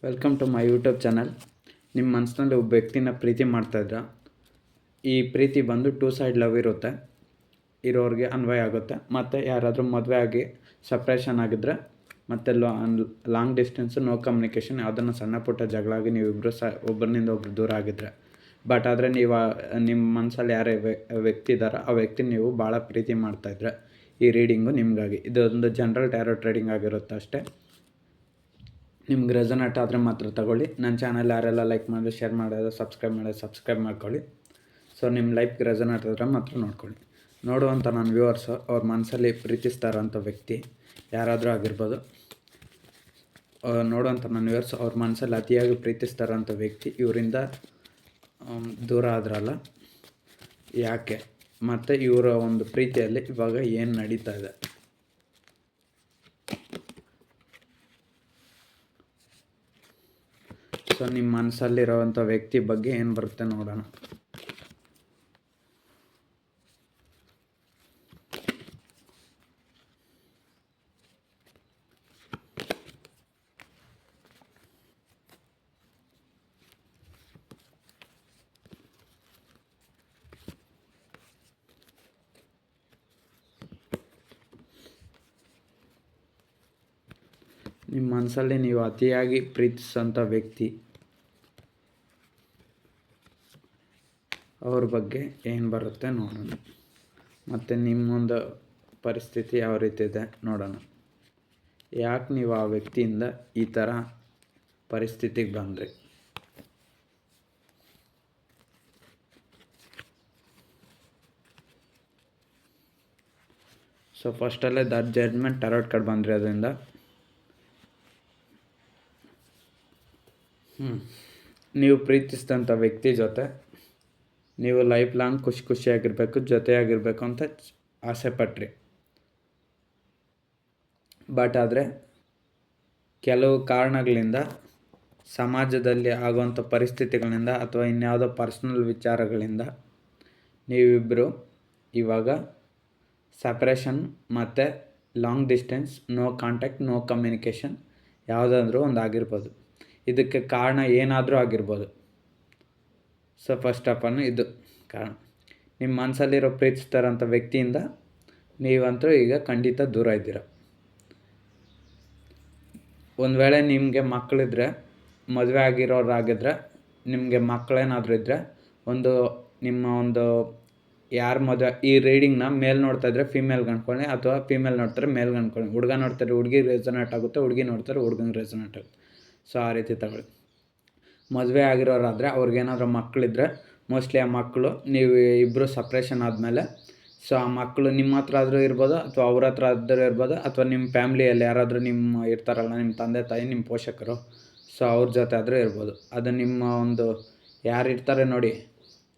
Welcome to my YouTube channel. ನಿಮ್ಮ ಮನಸ್ಸಿನಲ್ಲಿ ಒಬ್ಬ ವ್ಯಕ್ತಿನ ಪ್ರೀತಿ ಮಾಡ್ತಾಯಿದ್ರ, ಈ ಪ್ರೀತಿ ಬಂದು ಟೂ ಸೈಡ್ ಲವ್ ಇರೋರಿಗೆ ಅನ್ವಯ ಆಗುತ್ತೆ. ಮತ್ತು ಯಾರಾದರೂ ಮದುವೆ ಆಗಿ ಸಪ್ರೇಷನ್ ಆಗಿದ್ದರೆ ಮತ್ತು ಲಾಂಗ್ ಡಿಸ್ಟೆನ್ಸು, ನೋ ಕಮ್ಯುನಿಕೇಷನ್, ಯಾವುದನ್ನು ಸಣ್ಣ ಪುಟ್ಟ ಜಗಳ ಆಗಿ ನೀವಿಬ್ಬರು ಒಬ್ಬರಿನಿಂದ ಒಬ್ಬರು ದೂರ ಆಗಿದ್ದರೆ, ಬಟ್ ಆದರೆ ನೀವು ನಿಮ್ಮ ಮನಸ್ಸಲ್ಲಿ ಯಾರೇ ವ್ಯಕ್ತಿ ಇದ್ದಾರೋ ಆ ವ್ಯಕ್ತಿ ನೀವು ಭಾಳ ಪ್ರೀತಿ ಮಾಡ್ತಾಯಿದ್ರೆ ಈ ರೀಡಿಂಗು ನಿಮಗಾಗಿ. ಇದೊಂದು ಜನರಲ್ ಟ್ಯಾರೋ ಟ್ರೇಡಿಂಗ್ ಆಗಿರುತ್ತೆ ಅಷ್ಟೇ. ನಿಮ್ಗೆ ರೆಸನೇಟ್ ಆದರೆ ಮಾತ್ರ ತಗೊಳ್ಳಿ. ನನ್ನ ಚಾನಲ್ ಯಾರೆಲ್ಲ ಲೈಕ್ ಮಾಡಿದ್ರೆ, ಶೇರ್ ಮಾಡೋದು, ಸಬ್ಸ್ಕ್ರೈಬ್ ಮಾಡ್ಕೊಳ್ಳಿ. ಸೊ ನಿಮ್ಮ ಲೈಫ್ಗೆ ರೆಸನೇಟ್ ಆದರೆ ಮಾತ್ರ ನೋಡ್ಕೊಳ್ಳಿ. ನೋಡುವಂಥ ನನ್ನ ವ್ಯೂವರ್ಸು ಅವ್ರ ಮನಸ್ಸಲ್ಲಿ ಪ್ರೀತಿಸ್ತಾರಂಥ ವ್ಯಕ್ತಿ ಯಾರಾದರೂ ಆಗಿರ್ಬೋದು. ನೋಡುವಂಥ ನನ್ನ ವ್ಯೂವರ್ಸ್ ಅವ್ರ ಮನಸ್ಸಲ್ಲಿ ಅತಿಯಾಗಿ ಪ್ರೀತಿಸ್ತಾರಂಥ ವ್ಯಕ್ತಿ ಇವರಿಂದ ದೂರ ಆದ್ರಲ್ಲ, ಯಾಕೆ, ಮತ್ತು ಇವರ ಒಂದು ಪ್ರೀತಿಯಲ್ಲಿ ಇವಾಗ ಏನು ನಡೀತಾ ಇದೆ. ಸೊ ನಿಮ್ಮ ಮನಸ್ಸಲ್ಲಿರೋವಂಥ ವ್ಯಕ್ತಿ ಬಗ್ಗೆ ಏನು ಬರುತ್ತೆ ನೋಡೋಣ. ನಿಮ್ಮ ಮನಸ್ಸಲ್ಲಿ ನೀವು ಅತಿಯಾಗಿ ಪ್ರೀತಿಸೋಂಥ ವ್ಯಕ್ತಿ ಅವ್ರ ಬಗ್ಗೆ ಏನು ಬರುತ್ತೆ ನೋಡೋಣ. ಮತ್ತು ನಿಮ್ಮೊಂದು ಪರಿಸ್ಥಿತಿ ಯಾವ ರೀತಿ ಇದೆ ನೋಡೋಣ. ಯಾಕೆ ನೀವು ಆ ವ್ಯಕ್ತಿಯಿಂದ ಈ ಥರ ಪರಿಸ್ಥಿತಿಗೆ ಬಂದ್ರಿ. ಸೊ ಫಸ್ಟಲ್ಲೇ ಜಡ್ಜ್ಮೆಂಟ್ ಟಾರೋಟ್ ಕಾರ್ಡ್ ಬಂದ್ರಿ. ಅದರಿಂದ ನೀವು ಪ್ರೀತಿಸಿದಂಥ ವ್ಯಕ್ತಿ ಜೊತೆ ನೀವು ಲೈಫ್ ಲಾಂಗ್ ಖುಷಿಯಾಗಿರಬೇಕು, ಜೊತೆಯಾಗಿರಬೇಕು ಅಂತ ಆಸೆ ಪಟ್ರಿ. ಬಟ್ ಆದರೆ ಕೆಲವು ಕಾರಣಗಳಿಂದ, ಸಮಾಜದಲ್ಲಿ ಆಗುವಂಥ ಪರಿಸ್ಥಿತಿಗಳಿಂದ ಅಥವಾ ಇನ್ಯಾವುದೋ ಪರ್ಸ್ನಲ್ ವಿಚಾರಗಳಿಂದ ನೀವಿಬ್ಬರು ಇವಾಗ ಸಪ್ರೇಷನ್ ಮತ್ತು long distance, no contact, no communication ಯಾವುದಾದ್ರೂ ಒಂದು ಆಗಿರ್ಬೋದು. ಇದಕ್ಕೆ ಕಾರಣ ಏನಾದರೂ ಆಗಿರ್ಬೋದು. ಸೊ ಫಸ್ಟ್ ಆಫ್ ಆಲ್ ಇದು ಕಾರಣ. ನಿಮ್ಮ ಮನಸ್ಸಲ್ಲಿರೋ ಪ್ರೀತಿಸ್ತಾರಂಥ ವ್ಯಕ್ತಿಯಿಂದ ನೀವಂತೂ ಈಗ ಖಂಡಿತ ದೂರ ಇದ್ದೀರ. ಒಂದು ವೇಳೆ ನಿಮಗೆ ಮಕ್ಕಳಿದ್ರೆ, ಮದುವೆ ಆಗಿರೋರಾಗಿದ್ದರೆ, ನಿಮಗೆ ಮಕ್ಕಳೇನಾದರೂ ಇದ್ದರೆ, ನಿಮ್ಮ ಯಾರು ಮದುವೆ, ಈ ರೀಡಿಂಗ್ನ ಮೇಲ್ ನೋಡ್ತಾ ಇದ್ದರೆ ಫೀಮೇಲ್ಗೆ ಅಂದ್ಕೊಳ್ಳಿ, ಅಥವಾ ಫೀಮೇಲ್ ನೋಡ್ತಾರೆ ಮೇಲ್ಗೆ ಅಂದ್ಕೊಳ್ಳಿ. ಹುಡುಗ ನೋಡ್ತಾರೆ ಹುಡುಗಿಗೆ ರೆಸನೇಟ್ ಆಗುತ್ತೆ, ಹುಡುಗಿ ನೋಡ್ತಾರೆ ಹುಡುಗಂಗೆ ರೆಸನೇಟ್ ಆಗುತ್ತೆ. ಸೊ ಆ ರೀತಿ ತಗೊಳ್ಳಿ. ಮದುವೆ ಆಗಿರೋರಾದರೆ ಅವ್ರಿಗೇನಾದರೂ ಮಕ್ಕಳಿದ್ರೆ, ಮೋಸ್ಟ್ಲಿ ಆ ಮಕ್ಕಳು ನೀವು ಇಬ್ಬರು ಸಪ್ರೇಷನ್ ಆದಮೇಲೆ, ಸೊ ಆ ಮಕ್ಕಳು ನಿಮ್ಮ ಹತ್ರ ಆದರೂ ಇರ್ಬೋದು, ಅಥವಾ ಅವ್ರ ಹತ್ರ ಆದರೂ ಇರ್ಬೋದು, ಅಥವಾ ನಿಮ್ಮ ಫ್ಯಾಮ್ಲಿಯಲ್ಲಿ ಯಾರಾದರೂ ಇರ್ತಾರಲ್ಲ, ನಿಮ್ಮ ತಂದೆ ತಾಯಿ, ನಿಮ್ಮ ಪೋಷಕರು, ಸೊ ಅವ್ರ ಜೊತೆ ಆದರೂ ಇರ್ಬೋದು. ಅದು ನಿಮ್ಮ ಯಾರು ಇರ್ತಾರೆ ನೋಡಿ,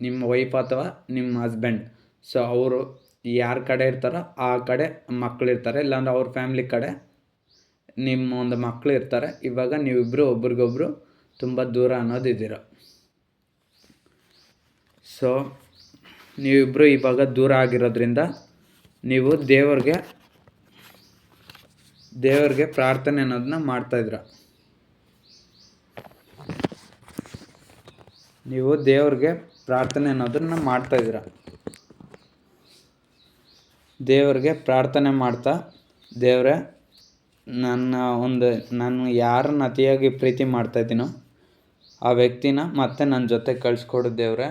ನಿಮ್ಮ ವೈಫ್ ಅಥವಾ ನಿಮ್ಮ ಹಸ್ಬೆಂಡ್, ಸೊ ಅವರು ಯಾರ ಕಡೆ ಇರ್ತಾರೋ ಆ ಕಡೆ ಮಕ್ಕಳಿರ್ತಾರೆ, ಇಲ್ಲಾಂದ್ರೆ ಅವ್ರ ಫ್ಯಾಮ್ಲಿ ಕಡೆ ನಿಮ್ಮ ಮಕ್ಕಳು ಇರ್ತಾರೆ. ಇವಾಗ ನೀವಿಬ್ಬರು ಒಬ್ರಿಗೊಬ್ರು ತುಂಬ ದೂರ ಅನ್ನೋದಿದ್ದೀರ. ಸೊ ನೀವಿಬ್ಬರು ಇವಾಗ ದೂರ ಆಗಿರೋದ್ರಿಂದ ನೀವು ದೇವ್ರಿಗೆ ಪ್ರಾರ್ಥನೆ ಅನ್ನೋದನ್ನ ಮಾಡ್ತಾಯಿದ್ರ. ನೀವು ದೇವ್ರಿಗೆ ಪ್ರಾರ್ಥನೆ ಅನ್ನೋದನ್ನ ಮಾಡ್ತಾಯಿದ್ದೀರ. ದೇವ್ರಿಗೆ ಪ್ರಾರ್ಥನೆ ಮಾಡ್ತಾ, ದೇವ್ರೆ, ನಾನು ಯಾರನ್ನ ಅತಿಯಾಗಿ ಪ್ರೀತಿ ಮಾಡ್ತಾಯಿದ್ದೀನೋ ಆ ವ್ಯಕ್ತಿನ ಮತ್ತೆ ನನ್ನ ಜೊತೆ ಕಳಿಸ್ಕೊಡು ದೇವ್ರೆ.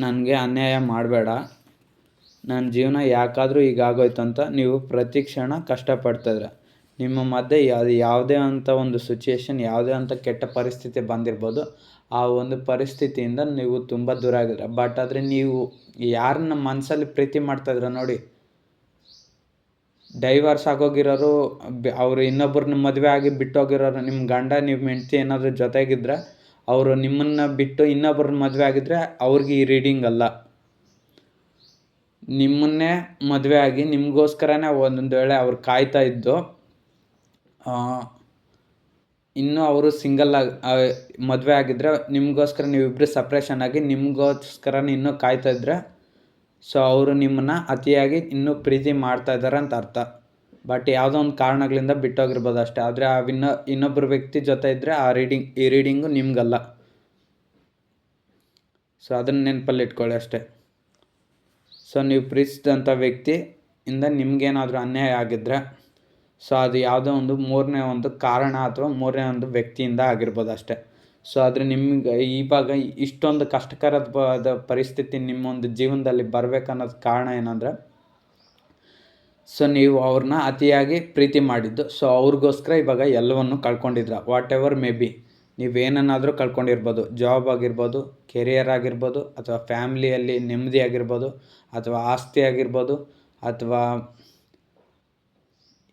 ನನಗೆ ಅನ್ಯಾಯ ಮಾಡಬೇಡ. ನನ್ನ ಜೀವನ ಯಾಕಾದರೂ ಹೀಗಾಗೋಯ್ತು ಅಂತ ನೀವು ಪ್ರತಿ ಕ್ಷಣ ಕಷ್ಟಪಡ್ತಾಯಿದ್ರೆ, ನಿಮ್ಮ ಮಧ್ಯೆ ಯಾವುದೇ ಅಂತ ಒಂದು ಸಿಚುಯೇಷನ್, ಯಾವುದೇ ಅಂತ ಕೆಟ್ಟ ಪರಿಸ್ಥಿತಿ ಬಂದಿರ್ಬೋದು. ಆ ಒಂದು ಪರಿಸ್ಥಿತಿಯಿಂದ ನೀವು ತುಂಬ ದೂರ ಆಗಿದ್ರೆ. ಬಟ್ ಆದರೆ ನೀವು ಯಾರನ್ನ ಮನಸ್ಸಲ್ಲಿ ಪ್ರೀತಿ ಮಾಡ್ತಾಯಿದ್ರ ನೋಡಿ, ಡೈವರ್ಸ್ ಆಗೋಗಿರೋರು, ಅವರು ಇನ್ನೊಬ್ಬರನ್ನ ಮದುವೆ ಆಗಿ ಬಿಟ್ಟೋಗಿರೋರು, ನಿಮ್ಮ ಗಂಡ ನಿಮ್ಮ ಹೆಂಡ್ತಿ ಏನಾದರೂ ಜೊತೆಗಿದ್ರೆ, ಅವರು ನಿಮ್ಮನ್ನು ಬಿಟ್ಟು ಇನ್ನೊಬ್ಬರನ್ನ ಮದುವೆ ಆಗಿದ್ದರೆ ಅವ್ರಿಗೆ ಈ ರೀಡಿಂಗ್ ಅಲ್ಲ. ನಿಮ್ಮನ್ನೇ ಮದುವೆ ಆಗಿ ನಿಮಗೋಸ್ಕರನೇ ಒಂದೊಂದು ವೇಳೆ ಅವ್ರು ಕಾಯ್ತಾ ಇದ್ದು, ಇನ್ನೂ ಅವರು ಸಿಂಗಲ್ಲಾಗಿ ಮದುವೆ ಆಗಿದ್ದರೆ, ನಿಮಗೋಸ್ಕರ ನೀವಿಬ್ಬರು ಸಪ್ರೇಷನ್ ಆಗಿ ನಿಮಗೋಸ್ಕರನೇ ಇನ್ನೂ ಕಾಯ್ತಾ ಇದ್ದರೆ, ಸೊ ಅವರು ನಿಮ್ಮನ್ನು ಅತಿಯಾಗಿ ಇನ್ನೂ ಪ್ರೀತಿ ಮಾಡ್ತಾಯಿದ್ದಾರೆ ಅಂತ ಅರ್ಥ. ಬಟ್ ಯಾವುದೋ ಒಂದು ಕಾರಣಗಳಿಂದ ಬಿಟ್ಟೋಗಿರ್ಬೋದು ಅಷ್ಟೇ. ಆದರೆ ಆ ಇನ್ನೊಬ್ಬರು ವ್ಯಕ್ತಿ ಜೊತೆ ಇದ್ದರೆ ಈ ರೀಡಿಂಗು ನಿಮಗಲ್ಲ. ಸೊ ಅದನ್ನು ನೆನಪಲ್ಲಿ ಇಟ್ಕೊಳ್ಳಿ ಅಷ್ಟೇ. ಸೊ ನೀವು ಪ್ರೀತಿಸಿದಂಥ ವ್ಯಕ್ತಿಯಿಂದ ನಿಮಗೇನಾದರೂ ಅನ್ಯಾಯ ಆಗಿದ್ದರೆ ಸೊ ಅದು ಯಾವುದೋ ಒಂದು ಮೂರನೇ ಒಂದು ಕಾರಣ ಅಥವಾ ಮೂರನೇ ಒಂದು ವ್ಯಕ್ತಿಯಿಂದ ಆಗಿರ್ಬೋದು ಅಷ್ಟೇ. ಸೊ ಆದರೆ ನಿಮ್ಗೆ ಇವಾಗ ಇಷ್ಟೊಂದು ಕಷ್ಟಕರವಾದ ಪರಿಸ್ಥಿತಿ ನಿಮ್ಮ ಒಂದು ಜೀವನದಲ್ಲಿ ಬರಬೇಕನ್ನೋದು ಕಾರಣ ಏನಂದರೆ, ಸೊ ನೀವು ಅವ್ರನ್ನ ಅತಿಯಾಗಿ ಪ್ರೀತಿ ಮಾಡಿದ್ದು. ಸೊ ಅವ್ರಿಗೋಸ್ಕರ ಇವಾಗ ಎಲ್ಲವನ್ನು ಕಳ್ಕೊಂಡಿದ್ರ. ವಾಟ್ ಎವರ್ ಮೇ ಬಿ, ನೀವೇನನ್ನಾದರೂ ಕಳ್ಕೊಂಡಿರ್ಬೋದು. ಜಾಬ್ ಆಗಿರ್ಬೋದು, ಕೆರಿಯರ್ ಆಗಿರ್ಬೋದು, ಅಥವಾ ಫ್ಯಾಮ್ಲಿಯಲ್ಲಿ ನೆಮ್ಮದಿ ಆಗಿರ್ಬೋದು, ಅಥವಾ ಆಸ್ತಿ ಆಗಿರ್ಬೋದು, ಅಥವಾ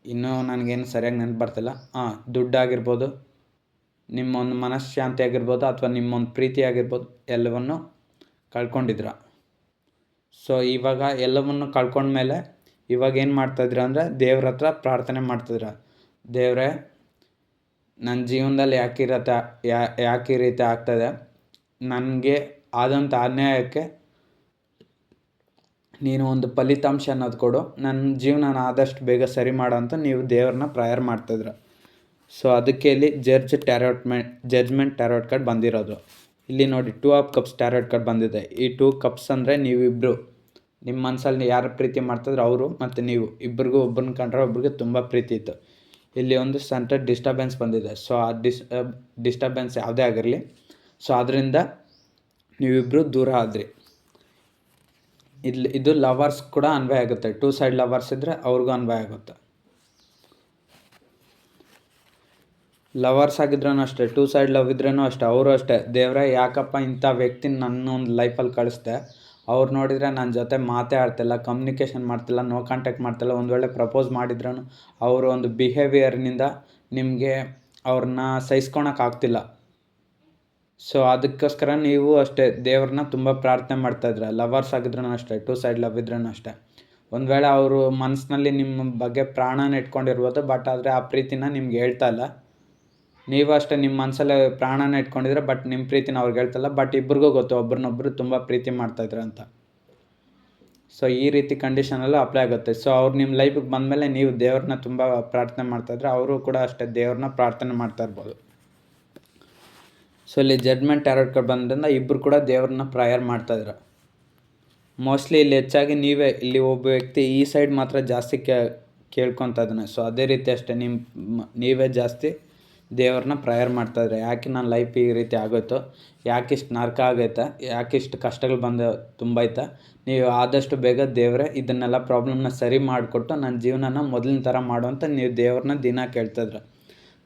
ಇನ್ನೂ ನನಗೇನು ಸರಿಯಾಗಿ ನೆನಪು ಬರ್ತಿಲ್ಲ. ದುಡ್ಡಾಗಿರ್ಬೋದು, ನಿಮ್ಮೊಂದು ಮನಃಶಾಂತಿ ಆಗಿರ್ಬೋದು, ಅಥವಾ ನಿಮ್ಮೊಂದು ಪ್ರೀತಿ ಆಗಿರ್ಬೋದು, ಎಲ್ಲವನ್ನು ಕಳ್ಕೊಂಡಿದ್ರ. ಸೊ ಇವಾಗ ಎಲ್ಲವನ್ನು ಕಳ್ಕೊಂಡ್ಮೇಲೆ ಇವಾಗ ಏನು ಮಾಡ್ತಾಯಿದ್ರ ಅಂದರೆ ದೇವ್ರ ಹತ್ರ ಪ್ರಾರ್ಥನೆ ಮಾಡ್ತಿದ್ರ. ದೇವರೇ, ನನ್ನ ಜೀವನದಲ್ಲಿ ಯಾಕೆ ಈ ರೀತಿ ಆಗ್ತದೆ, ನನಗೆ ಆದಂಥ ಅನ್ಯಾಯಕ್ಕೆ ನೀನು ಒಂದು ಫಲಿತಾಂಶ ಅನ್ನೋದು ಕೊಡು, ನನ್ನ ಜೀವನನ ಆದಷ್ಟು ಬೇಗ ಸರಿ ಮಾಡೋ ಅಂತ ನೀವು ದೇವ್ರನ್ನ ಪ್ರೇಯರ್ ಮಾಡ್ತಿದ್ರ. ಸೊ ಅದಕ್ಕೆ ಇಲ್ಲಿ ಜಡ್ಜ್ಮೆಂಟ್ ಟ್ಯಾರೋಟ್ ಕಾರ್ಡ್ ಬಂದಿರೋದು. ಇಲ್ಲಿ ನೋಡಿ 2 ಆಫ್ ಕಪ್ಸ್ ಟ್ಯಾರೋಟ್ ಕಾರ್ಡ್ ಬಂದಿದೆ. ಈ 2 ಕಪ್ಸ್ ಅಂದರೆ ನೀವಿಬ್ಬರು ನಿಮ್ಮ ಮನಸ್ಸಲ್ಲಿ ಯಾರು ಪ್ರೀತಿ ಮಾಡ್ತಿದ್ರು ಅವರು ಮತ್ತು ನೀವು ಇಬ್ಬರಿಗೂ ಒಬ್ಬರನ್ನ ಕಂಡ್ರೆ ಒಬ್ರಿಗೆ ತುಂಬ ಪ್ರೀತಿ ಇತ್ತು. ಇಲ್ಲಿ ಒಂದು ಸೆಂಟರ್ ಡಿಸ್ಟರ್ಬೆನ್ಸ್ ಬಂದಿದೆ. ಸೊ ಆ ಡಿಸ್ಟರ್ಬೆನ್ಸ್ ಯಾವುದೇ ಆಗಿರಲಿ, ಸೊ ಅದರಿಂದ ನೀವಿಬ್ಬರು ದೂರ ಆದ್ರಿ. ಇದು ಲವರ್ಸ್ ಕೂಡ ಅನ್ವಯ ಆಗುತ್ತೆ. 2 ಸೈಡ್ ಲವರ್ಸ್ ಇದ್ದರೆ ಅವ್ರಿಗೂ ಅನ್ವಯ ಆಗುತ್ತೆ. ಲವರ್ಸ್ ಆಗಿದ್ರೂ ಅಷ್ಟೇ, 2 ಸೈಡ್ ಲವ್ ಇದ್ರೂ ಅಷ್ಟೇ, ಅವರು ಅಷ್ಟೇ, ದೇವರೇ ಯಾಕಪ್ಪ ಇಂಥ ವ್ಯಕ್ತಿ ನನ್ನ ಒಂದು ಲೈಫಲ್ಲಿ ಕಳಿಸ್ದೆ, ಅವ್ರು ನೋಡಿದರೆ ನನ್ನ ಜೊತೆ ಮಾತೇ ಆಡ್ತಿಲ್ಲ, ಕಮ್ಯುನಿಕೇಷನ್ ಮಾಡ್ತಿಲ್ಲ, ನೋ ಕಾಂಟ್ಯಾಕ್ಟ್ ಮಾಡ್ತಿಲ್ಲ, ಒಂದು ವೇಳೆ ಪ್ರಪೋಸ್ ಮಾಡಿದ್ರೂ ಅವರು ಒಂದು ಬಿಹೇವಿಯರ್ನಿಂದ ನಿಮಗೆ ಅವ್ರನ್ನ ಸಹಿಸ್ಕೊಳಕ್ಕಾಗ್ತಿಲ್ಲ. ಸೊ ಅದಕ್ಕೋಸ್ಕರ ನೀವು ಅಷ್ಟೇ ದೇವ್ರನ್ನ ತುಂಬ ಪ್ರಾರ್ಥನೆ ಮಾಡ್ತಾಯಿದ್ರೆ. ಲವರ್ಸ್ ಆಗಿದ್ರೂ ಅಷ್ಟೇ, 2 ಸೈಡ್ ಲವ್ ಇದ್ರೂ ಅಷ್ಟೇ. ಒಂದು ವೇಳೆ ಅವರು ಮನಸ್ಸಿನಲ್ಲಿ ನಿಮ್ಮ ಬಗ್ಗೆ ಪ್ರಾಣನ ಇಟ್ಕೊಂಡಿರ್ಬೋದು, ಬಟ್ ಆದರೆ ಆ ಪ್ರೀತಿನ ನಿಮ್ಗೆ ಹೇಳ್ತಾ ಇಲ್ಲ. ನೀವು ಅಷ್ಟೇ ನಿಮ್ಮ ಮನಸ್ಸಲ್ಲೇ ಪ್ರಾಣನ ಇಟ್ಕೊಂಡಿದ್ರೆ, ಬಟ್ ನಿಮ್ಮ ಪ್ರೀತಿನ ಅವ್ರಿಗೆ ಹೇಳ್ತಲ್ಲ. ಬಟ್ ಇಬ್ರಿಗೂ ಗೊತ್ತು ಒಬ್ರನ್ನೊಬ್ರು ತುಂಬ ಪ್ರೀತಿ ಮಾಡ್ತಾಯಿದ್ರೆ ಅಂತ. ಸೊ ಈ ರೀತಿ ಕಂಡೀಷನಲ್ಲೂ ಅಪ್ಲೈ ಆಗುತ್ತೆ. ಸೊ ಅವ್ರು ನಿಮ್ಮ ಲೈಫಿಗೆ ಬಂದಮೇಲೆ ನೀವು ದೇವ್ರನ್ನ ತುಂಬ ಪ್ರಾರ್ಥನೆ ಮಾಡ್ತಾಯಿದ್ರೆ, ಅವರು ಕೂಡ ಅಷ್ಟೇ ದೇವ್ರನ್ನ ಪ್ರಾರ್ಥನೆ ಮಾಡ್ತಾ ಇರ್ಬೋದು. ಸೊ ಇಲ್ಲಿ ಜಡ್ಜ್ಮೆಂಟ್ ಟ್ಯಾರೋಟ್ ಕಾರ್ಡ್ ಬಂದ್ರಿಂದ ಇಬ್ಬರು ಕೂಡ ದೇವ್ರನ್ನ ಪ್ರೇಯರ್ ಮಾಡ್ತಾಯಿದ್ರು. ಮೋಸ್ಟ್ಲಿ ಇಲ್ಲಿ ಹೆಚ್ಚಾಗಿ ಇಲ್ಲಿ ಒಬ್ಬ ವ್ಯಕ್ತಿ ಈ ಸೈಡ್ ಮಾತ್ರ ಜಾಸ್ತಿ ಕೇಳ್ಕೊತಾ ಇದ್ದಾನೆ. ಸೊ ಅದೇ ರೀತಿ ಅಷ್ಟೇ ನೀವೇ ಜಾಸ್ತಿ ದೇವ್ರನ್ನ ಪ್ರೇಯರ್ ಮಾಡ್ತಾಯಿದ್ರೆ. ಯಾಕೆ ನನ್ನ ಲೈಫ್ ಈ ರೀತಿ ಆಗೋಯ್ತು, ಯಾಕಿಷ್ಟು ನರಕ ಆಗೈತೆ, ಯಾಕಿಷ್ಟು ಕಷ್ಟಗಳು ತುಂಬೈತೆ, ನೀವು ಆದಷ್ಟು ಬೇಗ ದೇವರೇ ಇದನ್ನೆಲ್ಲ ಪ್ರಾಬ್ಲಮ್ನ ಸರಿ ಮಾಡಿಕೊಟ್ಟು ನನ್ನ ಜೀವನನ ಮೊದಲಿನ ಥರ ಮಾಡುವಂತ ನೀವು ದೇವ್ರನ್ನ ದಿನ ಕೇಳ್ತಾಯಿದ್ರೆ.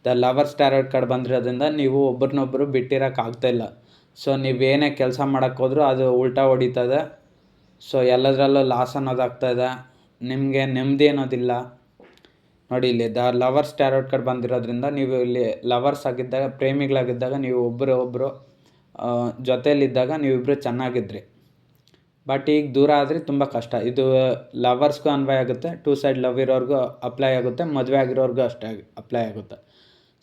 ದ ಲವರ್ಸ್ ಟ್ಯಾರೋಟ್ ಕಾರ್ಡ್ ಬಂದಿರೋದ್ರಿಂದ ನೀವು ಒಬ್ರನ್ನೊಬ್ಬರು ಬಿಟ್ಟಿರೋಕ್ಕಾಗ್ತಾಯಿಲ್ಲ. ಸೊ ನೀವೇನೇ ಕೆಲಸ ಮಾಡೋಕ್ಕೋದ್ರೂ ಅದು ಉಲ್ಟಾ ಹೊಡಿತದೆ. ಸೊ ಎಲ್ಲದರಲ್ಲೂ ಲಾಸ್ ಅನ್ನೋದಾಗ್ತಾಯಿದೆ, ನಿಮಗೆ ನೆಮ್ಮದಿ ಅನ್ನೋದಿಲ್ಲ. ನೋಡಿ ಇಲ್ಲಿ ದ ಲವರ್ಸ್ ಟ್ಯಾರೋಟ್ ಕಾರ್ಡ್ ಬಂದಿರೋದ್ರಿಂದ ನೀವು ಇಲ್ಲಿ ಲವರ್ಸ್ ಆಗಿದ್ದಾಗ, ಪ್ರೇಮಿಗಳಾಗಿದ್ದಾಗ ನೀವು ಒಬ್ಬರು ಜೊತೆಯಲ್ಲಿದ್ದಾಗ ನೀವಿಬ್ಬರು ಚೆನ್ನಾಗಿದ್ರಿ. ಬಟ್ ಈಗ ದೂರ ಆದರೆ ತುಂಬ ಕಷ್ಟ. ಇದು ಲವರ್ಸ್ಗೂ ಅನ್ವಯ ಆಗುತ್ತೆ, 2 ಸೈಡ್ ಲವ್ ಇರೋರ್ಗೂ ಅಪ್ಲೈ ಆಗುತ್ತೆ, ಮದುವೆ ಆಗಿರೋರ್ಗೂ ಅಷ್ಟೇ ಅಪ್ಲೈ ಆಗುತ್ತೆ.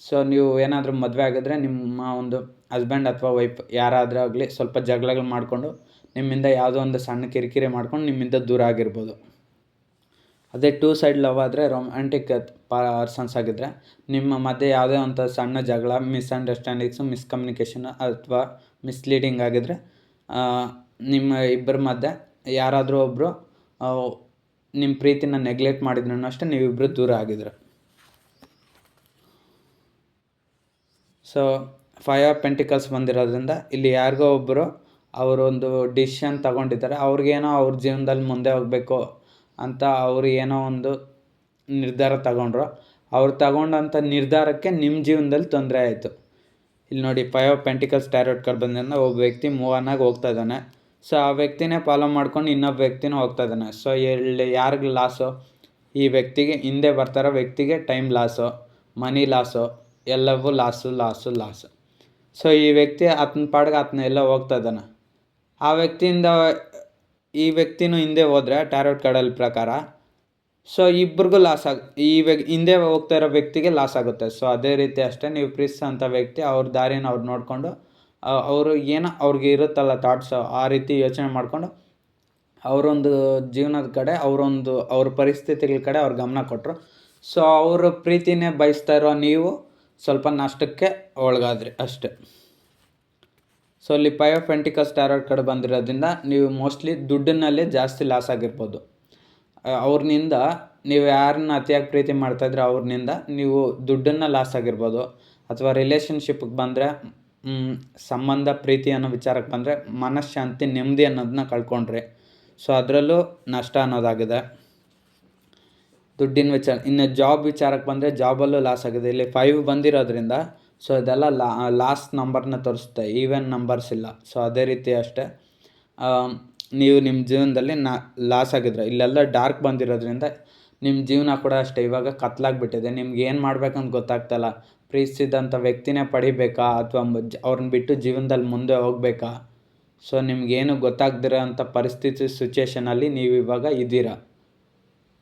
ಸೊ ನೀವು ಏನಾದರೂ ಮದುವೆ ಆಗಿದ್ರೆ ನಿಮ್ಮ ಒಂದು ಹಸ್ಬೆಂಡ್ ಅಥವಾ ವೈಫ್ ಯಾರಾದರೂ ಆಗಲಿ ಸ್ವಲ್ಪ ಜಗಳಗಳು ಮಾಡಿಕೊಂಡು ನಿಮ್ಮಿಂದ ಯಾವುದೋ ಒಂದು ಸಣ್ಣ ಕಿರಿಕಿರಿ ಮಾಡ್ಕೊಂಡು ನಿಮ್ಮಿಂದ ದೂರ ಆಗಿರ್ಬೋದು. ಅದೇ 2 ಸೈಡ್ ಲವ್ ಆದರೆ ರೊಮ್ಯಾಂಟಿಕ್ ಪರ್ಸನ್ಸ್ ಆಗಿದ್ದರೆ ನಿಮ್ಮ ಮಧ್ಯೆ ಯಾವುದೇ ಒಂದು ಸಣ್ಣ ಜಗಳ, ಮಿಸ್ಅಂಡರ್ಸ್ಟ್ಯಾಂಡಿಂಗ್ಸು, ಮಿಸ್ಕಮ್ಯುನಿಕೇಷನ್ ಅಥವಾ ಮಿಸ್ಲೀಡಿಂಗ್ ಆಗಿದ್ದರೆ ನಿಮ್ಮ ಇಬ್ಬರ ಮಧ್ಯೆ ಯಾರಾದರೂ ಒಬ್ಬರು ನಿಮ್ಮ ಪ್ರೀತಿನ ನೆಗ್ಲೆಕ್ಟ್ ಮಾಡಿದ್ರೂ ಅಷ್ಟೇ ನೀವಿಬ್ಬರು ದೂರ ಆಗಿದ್ರೆ. ಸೊ 5 ಆಫ್ ಪೆಂಟಿಕಲ್ಸ್ ಬಂದಿರೋದ್ರಿಂದ ಇಲ್ಲಿ ಯಾರಿಗೋ ಒಬ್ಬರು ಅವರೊಂದು ಡಿಸಿಷನ್ ತಗೊಂಡಿದ್ದಾರೆ. ಅವ್ರಿಗೇನೋ ಅವ್ರ ಜೀವನದಲ್ಲಿ ಮುಂದೆ ಹೋಗಬೇಕು ಅಂತ ಅವರು ಏನೋ ಒಂದು ನಿರ್ಧಾರ ತಗೊಂಡ್ರು. ಅವ್ರು ತಗೊಂಡಂಥ ನಿರ್ಧಾರಕ್ಕೆ ನಿಮ್ಮ ಜೀವನದಲ್ಲಿ ತೊಂದರೆ ಆಯಿತು. ಇಲ್ಲಿ ನೋಡಿ 5 ಆಫ್ ಪೆಂಟಿಕಲ್ಸ್ ಟ್ಯಾರೋಟ್ ಕಾರ್ಡ್ ಬಂದ್ರಿಂದ ಒಬ್ಬ ವ್ಯಕ್ತಿ ಮೂವ್ ಆನ್ ಆಗಿ ಹೋಗ್ತಾ ಇದ್ದಾನೆ. ಸೊ ಆ ವ್ಯಕ್ತಿನೇ ಫಾಲೋ ಮಾಡ್ಕೊಂಡು ಇನ್ನೊಬ್ಬ ವ್ಯಕ್ತಿನೂ ಹೋಗ್ತಾ ಇದ್ದಾನೆ. ಸೊ ಇಲ್ಲಿ ಯಾರಿಗೆ ಲಾಸು, ಈ ವ್ಯಕ್ತಿಗೆ ಹಿಂದೆ ಬರ್ತಾರೋ ವ್ಯಕ್ತಿಗೆ ಟೈಮ್ ಲಾಸು, ಮನಿ ಲಾಸು, ಎಲ್ಲವೂ ಲಾಸು. ಸೊ ಈ ವ್ಯಕ್ತಿ ಆತನ ಪಾಡ್ಗೆ ಎಲ್ಲ ಹೋಗ್ತಾ ಇದ್ದಾನೆ. ಆ ವ್ಯಕ್ತಿಯಿಂದ ಈ ವ್ಯಕ್ತಿನೂ ಹಿಂದೆ ಹೋದರೆ ಟ್ಯಾರೋಟ್ ಕಾರ್ಡಲ್ಲಿ ಪ್ರಕಾರ ಸೊ ಇಬ್ರಿಗೂ ಹಿಂದೆ ಹೋಗ್ತಾ ಇರೋ ವ್ಯಕ್ತಿಗೆ ಲಾಸ್ ಆಗುತ್ತೆ. ಸೊ ಅದೇ ರೀತಿ ಅಷ್ಟೇ ನೀವು ಪ್ರೀತಿಸೋಂಥ ವ್ಯಕ್ತಿ ಅವ್ರ ದಾರಿನ ಅವ್ರು ನೋಡಿಕೊಂಡು ಅವರು ಏನೋ ಅವ್ರಿಗೆ ಇರುತ್ತಲ್ಲ ಥಾಟ್ಸು, ಆ ರೀತಿ ಯೋಚನೆ ಮಾಡಿಕೊಂಡು ಅವರೊಂದು ಜೀವನದ ಕಡೆ ಅವ್ರ ಪರಿಸ್ಥಿತಿಗಳ ಕಡೆ ಅವ್ರು ಗಮನ ಕೊಟ್ಟರು. ಸೊ ಅವ್ರ ಪ್ರೀತಿನೇ ಬಯಸ್ತಾ ಇರೋ ನೀವು ಸ್ವಲ್ಪ ನಷ್ಟಕ್ಕೆ ಒಳಗಾದ್ರಿ ಅಷ್ಟೆ. ಸೊ ಅಲ್ಲಿ 5 ಆಫ್ ಪೆಂಟಿಕಲ್ಸ್ ಟ್ಯಾರೋಟ್ ಕಡೆ ಬಂದಿರೋದ್ರಿಂದ ನೀವು ಮೋಸ್ಟ್ಲಿ ದುಡ್ಡಿನಲ್ಲೇ ಜಾಸ್ತಿ ಲಾಸ್ ಆಗಿರ್ಬೋದು. ಅವ್ರನಿಂದ ನೀವು ಯಾರನ್ನ ಅತಿಯಾಗಿ ಪ್ರೀತಿ ಮಾಡ್ತಾಯಿದ್ರೆ ಅವ್ರನಿಂದ ನೀವು ದುಡ್ಡನ್ನು ಲಾಸ್ ಆಗಿರ್ಬೋದು. ಅಥವಾ ರಿಲೇಷನ್ಶಿಪ್ಗೆ ಬಂದರೆ ಸಂಬಂಧ ಪ್ರೀತಿ ಅನ್ನೋ ವಿಚಾರಕ್ಕೆ ಬಂದರೆ ಮನಃಶಾಂತಿ ನೆಮ್ಮದಿ ಅನ್ನೋದನ್ನ ಕಳ್ಕೊಂಡ್ರಿ. ಸೊ ಅದರಲ್ಲೂ ನಷ್ಟ ಅನ್ನೋದಾಗಿದೆ. ದುಡ್ಡಿನ ವಿಚಾರ. ಇನ್ನು ಜಾಬ್ ವಿಚಾರಕ್ಕೆ ಬಂದರೆ ಜಾಬಲ್ಲೂ ಲಾಸ್ ಆಗಿದೆ. ಇಲ್ಲಿ 5 ಬಂದಿರೋದ್ರಿಂದ ಸೊ ಇದೆಲ್ಲ ಲಾಸ್ಟ್ ನಂಬರ್ನ ತೋರಿಸುತ್ತೆ, ಈವನ್ ನಂಬರ್ಸ್ ಇಲ್ಲ. ಸೊ ಅದೇ ರೀತಿ ಅಷ್ಟೇ ನೀವು ನಿಮ್ಮ ಜೀವನದಲ್ಲಿ ಲಾಸ್ ಆಗಿದ್ರೆ ಇಲ್ಲೆಲ್ಲ ಡಾರ್ಕ್ ಬಂದಿರೋದ್ರಿಂದ ನಿಮ್ಮ ಜೀವನ ಕೂಡ ಅಷ್ಟೇ ಇವಾಗ ಕತ್ಲಾಗಿಬಿಟ್ಟಿದೆ. ನಿಮ್ಗೆ ಏನು ಮಾಡ್ಬೇಕಂತ ಗೊತ್ತಾಗ್ತಾಯಿಲ್ಲ. ಪ್ರೀತಿಸಿದಂಥ ವ್ಯಕ್ತಿನೇ ಪಡಿಬೇಕಾ ಅಥವಾ ಅವ್ರನ್ನ ಬಿಟ್ಟು ಜೀವನದಲ್ಲಿ ಮುಂದೆ ಹೋಗಬೇಕಾ? ಸೊ ನಿಮಗೇನು ಗೊತ್ತಾಗ್ದಿರೋ ಅಂಥ ಪರಿಸ್ಥಿತಿ ಸಿಚುವೇಷನಲ್ಲಿ ನೀವು ಇವಾಗ ಇದ್ದೀರಾ.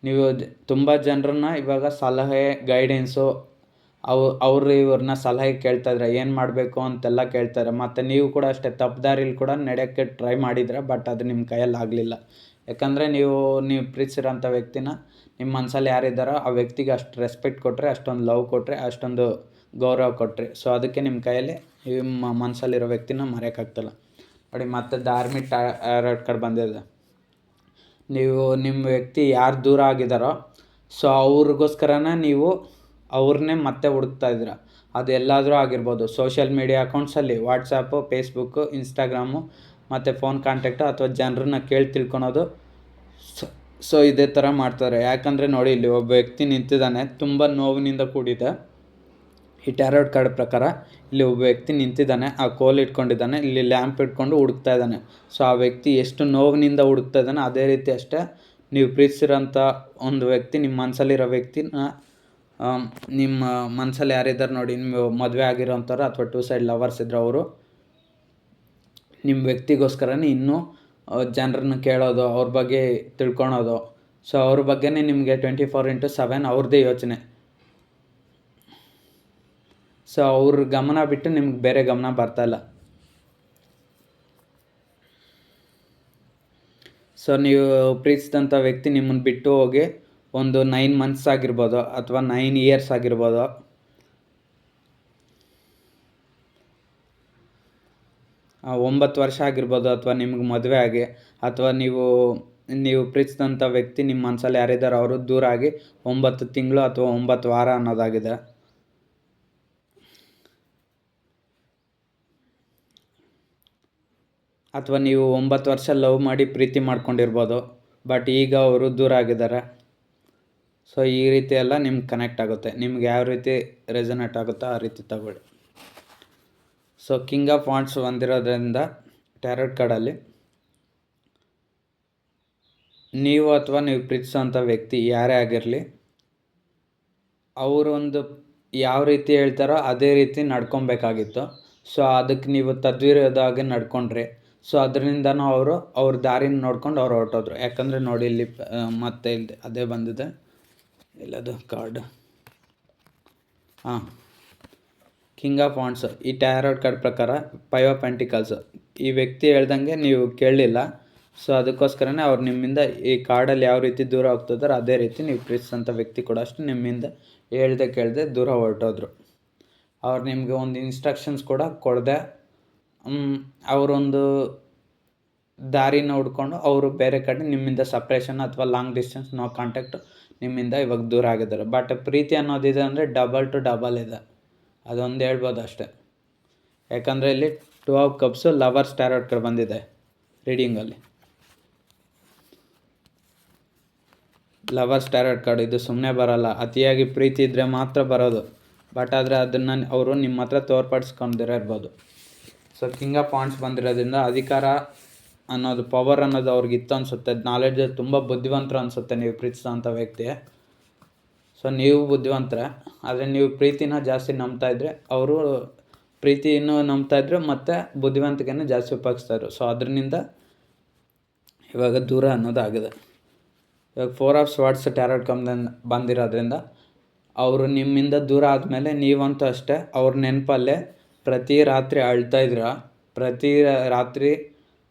ನೀವು ತುಂಬ ಜನರನ್ನ ಇವಾಗ ಸಲಹೆ ಗೈಡೆನ್ಸು ಅವರು ಇವ್ರನ್ನ ಸಲಹೆ ಕೇಳ್ತಾಯಿದ್ರೆ ಏನು ಮಾಡಬೇಕು ಅಂತೆಲ್ಲ ಕೇಳ್ತಾರೆ. ಮತ್ತು ನೀವು ಕೂಡ ಅಷ್ಟೇ ತಪ್ಪು ದಾರಿಲಿ ಕೂಡ ನಡೆಯೋಕ್ಕೆ ಟ್ರೈ ಮಾಡಿದ್ರೆ ಬಟ್ ಅದು ನಿಮ್ಮ ಕೈಯಲ್ಲಿ ಆಗಲಿಲ್ಲ. ಯಾಕಂದರೆ ನೀವು ಪ್ರೀತಿಸಿರೋಂಥ ವ್ಯಕ್ತಿನ ನಿಮ್ಮ ಮನಸ್ಸಲ್ಲಿ ಯಾರಿದ್ದಾರೋ ಆ ವ್ಯಕ್ತಿಗೆ ಅಷ್ಟು ರೆಸ್ಪೆಕ್ಟ್ ಕೊಟ್ಟರೆ, ಅಷ್ಟೊಂದು ಲವ್ ಕೊಟ್ಟರೆ, ಅಷ್ಟೊಂದು ಗೌರವ ಕೊಟ್ಟರೆ. ಸೊ ಅದಕ್ಕೆ ನಿಮ್ಮ ಕೈಯಲ್ಲಿ ನಿಮ್ಮ ಮನಸ್ಸಲ್ಲಿರೋ ವ್ಯಕ್ತಿನ ಮರೆಯೋಕ್ಕಾಗ್ತಿಲ್ಲ. ನೋಡಿ ಮತ್ತೆ ಧಾರ್ಮಿಕ ಟ್ಯಾರೋಟ್ ಕಡೆ ಬಂದಿದೆ. ನೀವು ನಿಮ್ಮ ವ್ಯಕ್ತಿ ಯಾರು ದೂರ ಆಗಿದ್ದಾರೋ ಸೊ ಅವ್ರಿಗೋಸ್ಕರನೇ ನೀವು ಅವ್ರನ್ನೇ ಮತ್ತೆ ಹುಡುಕ್ತಾ ಇದ್ದೀರ. ಅದು ಎಲ್ಲಾದರೂ ಆಗಿರ್ಬೋದು. ಸೋಷಿಯಲ್ ಮೀಡಿಯಾ ಅಕೌಂಟ್ಸಲ್ಲಿ ವಾಟ್ಸಪ್ಪು, ಫೇಸ್ಬುಕ್ಕು, ಇನ್ಸ್ಟಾಗ್ರಾಮು ಮತ್ತು ಫೋನ್ ಕಾಂಟ್ಯಾಕ್ಟು ಅಥವಾ ಜನರನ್ನ ಕೇಳಿ ತಿಳ್ಕೊಳೋದು. ಸೊ ಇದೇ ಥರ ಮಾಡ್ತಾರೆ. ಯಾಕಂದರೆ ನೋಡಿ ಇಲ್ಲಿ ಒಬ್ಬ ವ್ಯಕ್ತಿ ನಿಂತಿದ್ದಾನೆ, ತುಂಬ ನೋವಿನಿಂದ ಕೂಡಿದೆ. ಈ ಟ್ಯಾರೋಟ್ ಕಾರ್ಡ್ ಪ್ರಕಾರ ಇಲ್ಲಿ ಒಬ್ಬ ವ್ಯಕ್ತಿ ನಿಂತಿದ್ದಾನೆ, ಆ ಕೋಲ್ ಇಟ್ಕೊಂಡಿದ್ದಾನೆ, ಇಲ್ಲಿ ಲ್ಯಾಂಪ್ ಇಟ್ಕೊಂಡು ಹುಡುಕ್ತಾ ಇದ್ದಾನೆ. ಸೊ ಆ ವ್ಯಕ್ತಿ ಎಷ್ಟು ನೋವಿನಿಂದ ಹುಡುಕ್ತಾ ಇದ್ದಾನೆ ಅದೇ ರೀತಿ ಅಷ್ಟೇ ನೀವು ಪ್ರೀತಿಸಿರೋಂಥ ಒಂದು ವ್ಯಕ್ತಿ, ನಿಮ್ಮ ಮನಸ್ಸಲ್ಲಿರೋ ವ್ಯಕ್ತಿನ ನಿಮ್ಮ ಮನಸ್ಸಲ್ಲಿ ಯಾರಿದ್ದಾರೆ ನೋಡಿ, ನೀವು ಮದುವೆ ಆಗಿರೋಂಥವ್ರು ಅಥವಾ 2 ಸೈಡ್ ಲವರ್ಸ್ ಇದ್ದರೆ ಅವರು ನಿಮ್ಮ ವ್ಯಕ್ತಿಗೋಸ್ಕರನೇ ಇನ್ನೂ ಜನರನ್ನ ಕೇಳೋದು, ಅವ್ರ ಬಗ್ಗೆ ತಿಳ್ಕೊಳೋದು. ಸೊ ಅವ್ರ ಬಗ್ಗೆನೇ ನಿಮಗೆ 24/7 ಅವ್ರದ್ದೇ ಯೋಚನೆ. ಸೊ ಅವ್ರ ಗಮನ ಬಿಟ್ಟು ನಿಮ್ಗೆ ಬೇರೆ ಗಮನ ಬರ್ತಾಯಿಲ್ಲ. ಸೊ ನೀವು ಪ್ರೀತಿಸಿದಂಥ ವ್ಯಕ್ತಿ ನಿಮ್ಮನ್ನು ಬಿಟ್ಟು ಹೋಗಿ ಒಂದು 9 ಮಂತ್ಸ್ ಆಗಿರ್ಬೋದು ಅಥವಾ 9 ಇಯರ್ಸ್ ಆಗಿರ್ಬೋದು. ಒಂಬತ್ತು ವರ್ಷ ಆಗಿರ್ಬೋದು ಅಥವಾ ನಿಮ್ಗೆ ಮದುವೆ ಆಗಿ ಅಥವಾ ನೀವು ಪ್ರೀತಿಸಿದಂಥ ವ್ಯಕ್ತಿ ನಿಮ್ಮ ಮನಸ್ಸಲ್ಲಿ ಯಾರಿದ್ದಾರೋ ಅವರು ದೂರ ಆಗಿ 9 ತಿಂಗಳು ಅಥವಾ 9 ವಾರ ಅನ್ನೋದಾಗಿದೆ. ಅಥವಾ ನೀವು 9 ವರ್ಷ ಲವ್ ಮಾಡಿ ಪ್ರೀತಿ ಮಾಡ್ಕೊಂಡಿರ್ಬೋದು ಬಟ್ ಈಗ ಅವರು ದೂರ ಆಗಿದ್ದಾರೆ. ಸೊ ಈ ರೀತಿ ಎಲ್ಲ ನಿಮ್ಗೆ ಕನೆಕ್ಟ್ ಆಗುತ್ತೆ. ನಿಮ್ಗೆ ಯಾವ ರೀತಿ ರೆಸನೇಟ್ ಆಗುತ್ತೋ ಆ ರೀತಿ ತಗೊಳ್ಳಿ. ಸೊ ಕಿಂಗ್ ಆಫ್ ವಾಂಡ್ಸ್ ಹೊಂದಿರೋದ್ರಿಂದ ಟ್ಯಾರೋಟ್ ಕಾರ್ಡಲ್ಲಿ ನೀವು ಅಥವಾ ನೀವು ಪ್ರೀತಿಸೋಂಥ ವ್ಯಕ್ತಿ ಯಾರೇ ಆಗಿರಲಿ ಅವರೊಂದು ಯಾವ ರೀತಿ ಹೇಳ್ತಾರೋ ಅದೇ ರೀತಿ ನಡ್ಕೊಬೇಕಾಗಿತ್ತು. ಸೊ ಅದಕ್ಕೆ ನೀವು ತದ್ವಿರೋಧವಾಗಿ ನಡ್ಕೊಂಡ್ರಿ. ಸೊ ಅದರಿಂದನೂ ಅವ್ರ ದಾರಿನ ನೋಡ್ಕೊಂಡು ಅವ್ರು ಹೊರಟೋದ್ರು. ಯಾಕಂದರೆ ನೋಡಿ ಇಲ್ಲಿ ಮತ್ತೆ ಇಲ್ಲಿ ಅದೇ ಬಂದಿದೆ, ಎಲ್ಲದು ಕಾರ್ಡ್. ಕಿಂಗ್ ಆಫ್ ವಾಂಡ್ಸ್ ಈ ಟ್ಯಾರೋಟ್ ಕಾರ್ಡ್ ಪ್ರಕಾರ 5 ಆಫ್ ಪೆಂಟಿಕಲ್ಸ್. ಈ ವ್ಯಕ್ತಿ ಹೇಳ್ದಂಗೆ ನೀವು ಕೇಳಲಿಲ್ಲ. ಸೊ ಅದಕ್ಕೋಸ್ಕರನೇ ಅವ್ರು ನಿಮ್ಮಿಂದ ಈ ಕಾರ್ಡಲ್ಲಿ ಯಾವ ರೀತಿ ದೂರ ಹೋಗ್ತಿದಾರೋ ಅದೇ ರೀತಿ ನೀವು ಪ್ರೀತಿಸೋಂಥ ವ್ಯಕ್ತಿ ಕೂಡ ಅಷ್ಟೇ ನಿಮ್ಮಿಂದ ಹೇಳ್ದೆ ಕೇಳದೆ ದೂರ ಹೊರಟೋದ್ರು. ಅವ್ರು ನಿಮಗೆ ಒಂದು ಇನ್ಸ್ಟ್ರಕ್ಷನ್ಸ್ ಕೂಡ ಕೊಡದೆ ಅವರೊಂದು ದಾರಿನ ಹುಡ್ಕೊಂಡು ಅವರು ಬೇರೆ ಕಡೆ ನಿಮ್ಮಿಂದ ಸಪ್ರೇಷನ್ ಅಥವಾ ಲಾಂಗ್ ಡಿಸ್ಟೆನ್ಸ್ ನೋ ಕಾಂಟ್ಯಾಕ್ಟ್ ನಿಮ್ಮಿಂದ ಇವಾಗ ದೂರ ಆಗಿದ್ದಾರೆ. ಬಟ್ ಪ್ರೀತಿ ಅನ್ನೋದಿದೆ ಅಂದರೆ ಡಬಲ್ ಟು ಡಬಲ್ ಇದೆ, ಅದೊಂದು ಹೇಳ್ಬೋದು ಅಷ್ಟೆ. ಯಾಕಂದರೆ ಇಲ್ಲಿ 2 of cups lovers tarot card ಬಂದಿದೆ ರೀಡಿಂಗಲ್ಲಿ. ಲವರ್ಸ್ ಟ್ಯಾರೋಟ್ ಕಾರ್ಡ್ ಇದು ಸುಮ್ಮನೆ ಬರೋಲ್ಲ, ಅತಿಯಾಗಿ ಪ್ರೀತಿ ಇದ್ದರೆ ಮಾತ್ರ ಬರೋದು. ಬಟ್ ಆದರೆ ಅದನ್ನು ಅವರು ನಿಮ್ಮ ಹತ್ರ ತೋರ್ಪಡಿಸ್ಕೊಂಡಿರೋ ಇರ್ಬೋದು. ಸೊ ಕಿಂಗ್ ಆಫ್ ವಾಂಡ್ಸ್ ಬಂದಿರೋದ್ರಿಂದ ಅಧಿಕಾರ ಅನ್ನೋದು, ಪವರ್ ಅನ್ನೋದು ಅವ್ರಿಗೆ ಇತ್ತು ಅನಿಸುತ್ತೆ. ನಾಲೆಡ್ಜ್ ತುಂಬ ಬುದ್ಧಿವಂತರು ಅನಿಸುತ್ತೆ ನೀವು ಪ್ರೀತಿಸೋಂಥ ವ್ಯಕ್ತಿ. ಸೊ ನೀವು ಬುದ್ಧಿವಂತರೇ, ಆದರೆ ನೀವು ಪ್ರೀತಿನ ಜಾಸ್ತಿ ನಂಬ್ತಾಯಿದ್ರೆ ಅವರು ಪ್ರೀತಿನೂ ನಂಬ್ತಾಯಿದ್ರು ಮತ್ತು ಬುದ್ಧಿವಂತಿಕೆನೂ ಜಾಸ್ತಿ ಉಪಯೋಗಿಸ್ತಾಯಿದ್ರು. ಸೊ ಅದರಿಂದ ಇವಾಗ ದೂರ ಅನ್ನೋದಾಗಿದೆ. ಇವಾಗ 4 ಆಫ್ ಸ್ವಾರ್ಡ್ಸ್ ಟ್ಯಾರೋಟ್ ಬಂದಿರೋದ್ರಿಂದ ಅವರು ನಿಮ್ಮಿಂದ ದೂರ ಆದಮೇಲೆ ನೀವಂತೂ ಅಷ್ಟೇ ಅವ್ರ ನೆನಪಲ್ಲೇ ಪ್ರತಿ ರಾತ್ರಿ ಅಳ್ತಾಯಿದ್ರ,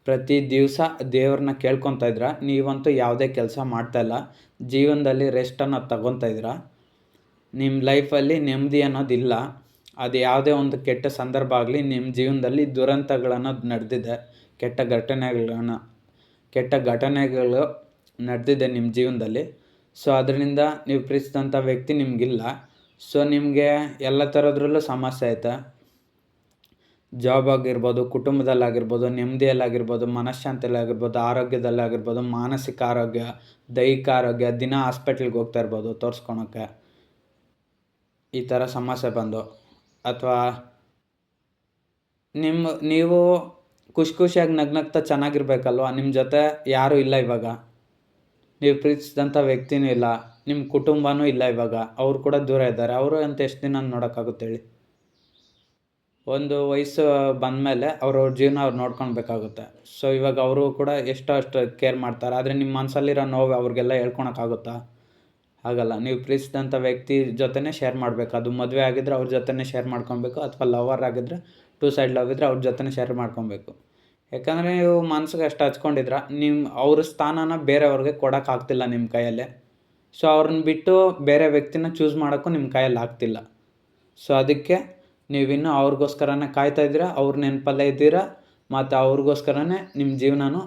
ಪ್ರತಿ ದಿವಸ ದೇವ್ರನ್ನ ಕೇಳ್ಕೊತಾ ಇದ್ರ. ನೀವಂತೂ ಯಾವುದೇ ಕೆಲಸ ಮಾಡ್ತಾಯಿಲ್ಲ, ಜೀವನದಲ್ಲಿ ರೆಸ್ಟ್ ಅನ್ನೋದು ತಗೊತಾ ಇದ್ದೀರ. ನಿಮ್ಮ ಲೈಫಲ್ಲಿ ನೆಮ್ಮದಿ ಅನ್ನೋದಿಲ್ಲ. ಅದು ಯಾವುದೇ ಒಂದು ಕೆಟ್ಟ ಸಂದರ್ಭ ಆಗಲಿ, ನಿಮ್ಮ ಜೀವನದಲ್ಲಿ ದುರಂತಗಳನ್ನೋದು ನಡೆದಿದೆ, ಕೆಟ್ಟ ಘಟನೆಗಳು ನಡೆದಿದೆ ನಿಮ್ಮ ಜೀವನದಲ್ಲಿ. ಸೊ ಅದರಿಂದ ನೀವು ಪ್ರೀತಿಸಿದಂಥ ವ್ಯಕ್ತಿ ನಿಮಗಿಲ್ಲ. ಸೊ ನಿಮಗೆ ಎಲ್ಲ ಥರದ್ರಲ್ಲೂ ಸಮಸ್ಯೆ ಐತೆ. ಜಾಬ್ ಆಗಿರ್ಬೋದು, ಕುಟುಂಬದಲ್ಲಾಗಿರ್ಬೋದು, ನೆಮ್ಮದಿಯಲ್ಲಾಗಿರ್ಬೋದು, ಮನಃಶಾಂತಿಯಲ್ಲಾಗಿರ್ಬೋದು, ಆರೋಗ್ಯದಲ್ಲಾಗಿರ್ಬೋದು, ಮಾನಸಿಕ ಆರೋಗ್ಯ, ದೈಹಿಕ ಆರೋಗ್ಯ, ದಿನ ಹಾಸ್ಪಿಟ್ಲಿಗೆ ಹೋಗ್ತಾ ಇರ್ಬೋದು ತೋರಿಸ್ಕೊಳಕ್ಕೆ. ಈ ಥರ ಸಮಸ್ಯೆ ಬಂದು ಅಥವಾ ನೀವು ಖುಷಿಯಾಗಿ ನಗ್ನಗ್ತಾ ಚೆನ್ನಾಗಿರ್ಬೇಕಲ್ವ. ನಿಮ್ಮ ಜೊತೆ ಯಾರೂ ಇಲ್ಲ ಇವಾಗ, ನೀವು ಪ್ರೀತಿಸಿದಂಥ ವ್ಯಕ್ತಿನೂ ಇಲ್ಲ, ನಿಮ್ಮ ಕುಟುಂಬನೂ ಇಲ್ಲ ಇವಾಗ, ಅವ್ರು ಕೂಡ ದೂರ ಇದ್ದಾರೆ. ಅವರು ಅಂತ ಎಷ್ಟು ದಿನ ನೋಡೋಕ್ಕಾಗುತ್ತೆ ಹೇಳಿ. ಒಂದು ವಯಸ್ಸು ಬಂದಮೇಲೆ ಅವ್ರವ್ರ ಜೀವನ ಅವ್ರು ನೋಡ್ಕೊಳ್ಬೇಕಾಗುತ್ತೆ. ಸೊ ಇವಾಗ ಅವರು ಕೂಡ ಎಷ್ಟೋ ಅಷ್ಟು ಕೇರ್ ಮಾಡ್ತಾರೆ. ಆದರೆ ನಿಮ್ಮ ಮನಸ್ಸಲ್ಲಿರೋ ನೋವು ಅವ್ರಿಗೆಲ್ಲ ಹೇಳ್ಕೊಳಕ್ಕಾಗುತ್ತಾ? ಆಗಲ್ಲ. ನೀವು ಪ್ರೀತಿಸಿದಂಥ ವ್ಯಕ್ತಿ ಜೊತೆನೇ ಶೇರ್ ಮಾಡಬೇಕು. ಅದು ಮದುವೆ ಆಗಿದ್ದರೆ ಅವ್ರ ಜೊತೆನೇ ಶೇರ್ ಮಾಡ್ಕೊಬೇಕು, ಅಥವಾ ಲವರ್ ಆಗಿದ್ದರೆ ಟೂ ಸೈಡ್ ಲವ್ ಇದ್ದರೆ ಅವ್ರ ಜೊತೆನೇ ಶೇರ್ ಮಾಡ್ಕೊಬೇಕು. ಯಾಕಂದರೆ ನೀವು ಮನ್ಸಿಗೆ ಅಷ್ಟು ಹಚ್ಕೊಂಡಿದ್ರೆ ಅವ್ರ ಸ್ಥಾನನ ಬೇರೆಯವ್ರಿಗೆ ಕೊಡೋಕ್ಕಾಗ್ತಿಲ್ಲ ನಿಮ್ಮ ಕೈಯಲ್ಲಿ. ಸೊ ಅವ್ರನ್ನ ಬಿಟ್ಟು ಬೇರೆ ವ್ಯಕ್ತಿನ ಚೂಸ್ ಮಾಡೋಕ್ಕೂ ನಿಮ್ಮ ಕೈಯಲ್ಲಿ ಆಗ್ತಿಲ್ಲ. ಸೊ ಅದಕ್ಕೆ ನೀವಿನ್ನೂ ಅವ್ರಿಗೋಸ್ಕರನೇ ಕಾಯ್ತಾ ಇದ್ದೀರಾ, ಅವ್ರ ನೆನಪಲ್ಲೇ ಇದ್ದೀರಾ, ಮತ್ತು ಅವ್ರಿಗೋಸ್ಕರನೇ ನಿಮ್ಮ ಜೀವನನೂ